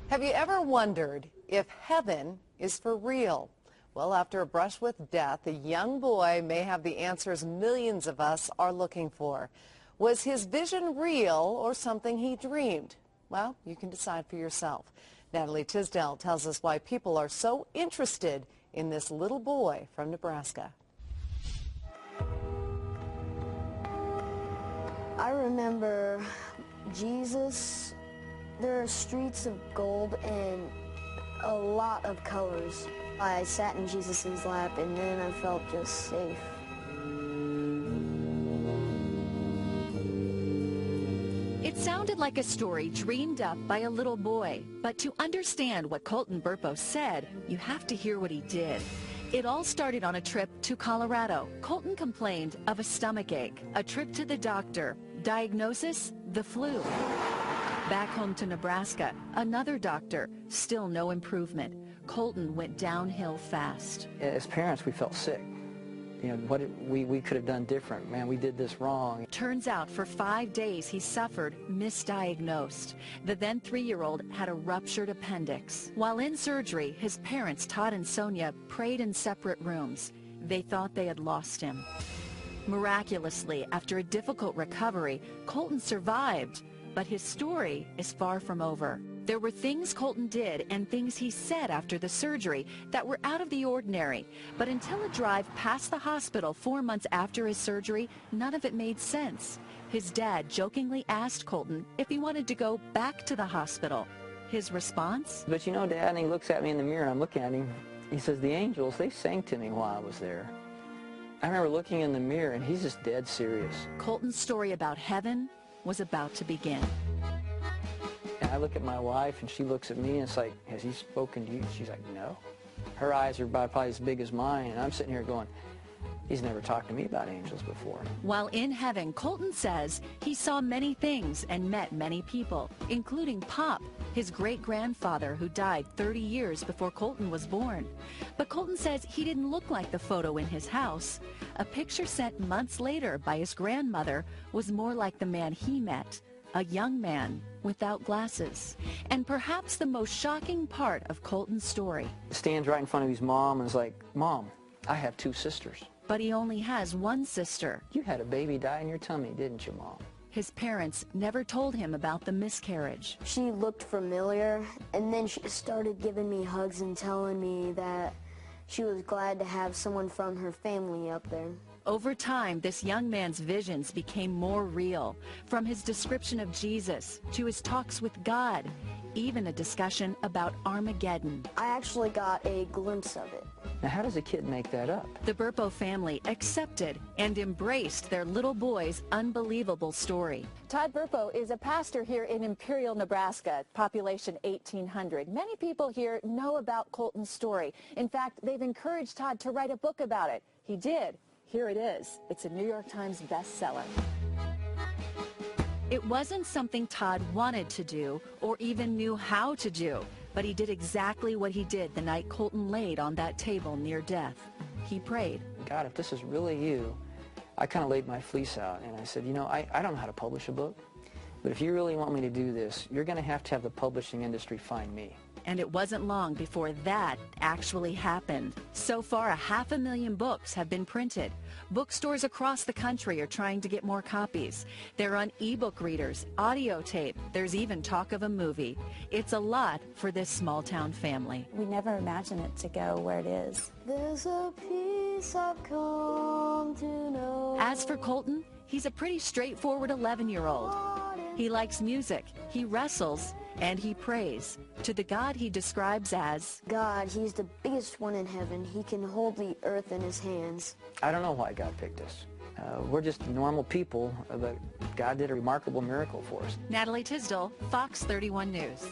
Have you ever wondered if heaven is for real? Well, after a brush with death, a young boy may have the answers millions of us are looking for. Was his vision real or something he dreamed? Well, you can decide for yourself. Natalie Tisdale tells us why people are so interested in this little boy from Nebraska. I remember Jesus. There are streets of gold and a lot of colors. I sat in Jesus' lap and then I felt just safe. It sounded like a story dreamed up by a little boy, but to understand what Colton Burpo said, you have to hear what he did. It all started on a trip to Colorado. Colton complained of a stomachache, a trip to the doctor, diagnosis, the flu. Back home to Nebraska, another doctor, still no improvement. Colton went downhill fast. As parents, we felt sick. You know, what we could have done different. Man, we did this wrong. Turns out for 5 days he suffered misdiagnosed. The then 3-year-old had a ruptured appendix. While in surgery, his parents, Todd and Sonia, prayed in separate rooms. They thought they had lost him. Miraculously, after a difficult recovery, Colton survived. But his story is far from over. There were things Colton did and things he said after the surgery that were out of the ordinary. But until a drive past the hospital 4 months after his surgery, none of it made sense. His dad jokingly asked Colton if he wanted to go back to the hospital. His response? But you know, Dad, and he looks at me in the mirror, and I'm looking at him. He says, the angels, they sang to me while I was there. I remember looking in the mirror, and he's just dead serious. Colton's story about heaven was about to begin. And I look at my wife, and she looks at me, and it's like, has he spoken to you? She's like, no. Her eyes are about probably as big as mine, and I'm sitting here going, he's never talked to me about angels before. While in heaven, Colton says he saw many things and met many people, including Pop, his great-grandfather who died 30 years before Colton was born. But Colton says he didn't look like the photo in his house. A picture sent months later by his grandmother was more like the man he met, a young man without glasses. And perhaps the most shocking part of Colton's story. Stands right in front of his mom and is like, Mom, I have 2 sisters. But he only has one sister. You had a baby die in your tummy, didn't you, Mom? His parents never told him about the miscarriage. She looked familiar, and then she started giving me hugs and telling me that she was glad to have someone from her family up there. Over time, this young man's visions became more real, from his description of Jesus to his talks with God, even a discussion about Armageddon. I actually got a glimpse of it. Now, how does a kid make that up? The Burpo family accepted and embraced their little boy's unbelievable story. Todd Burpo is a pastor here in Imperial, Nebraska, population 1,800. Many people here know about Colton's story. In fact, they've encouraged Todd to write a book about it. He did. Here it is. It's a New York Times bestseller. It wasn't something Todd wanted to do or even knew how to do, but he did exactly what he did the night Colton laid on that table near death. He prayed. God, if this is really you, I kind of laid my fleece out and I said, you know, I don't know how to publish a book, but if you really want me to do this, you're going to have the publishing industry find me. And it wasn't long before that actually happened. So far, 500,000 books have been printed. Bookstores across the country are trying to get more copies. They're on ebook readers, audio tape. There's even talk of a movie. It's a lot for this small-town family. We never imagined it to go where it is. There's a peace I've come to know. As for Colton, he's a pretty straightforward 11-year-old. He likes music, he wrestles, and he prays to the God he describes as God. He's the biggest one in heaven. He can hold the earth in his hands. I don't know why God picked us. We're just normal people, but God did a remarkable miracle for us. Natalie Tisdale, Fox 31 News.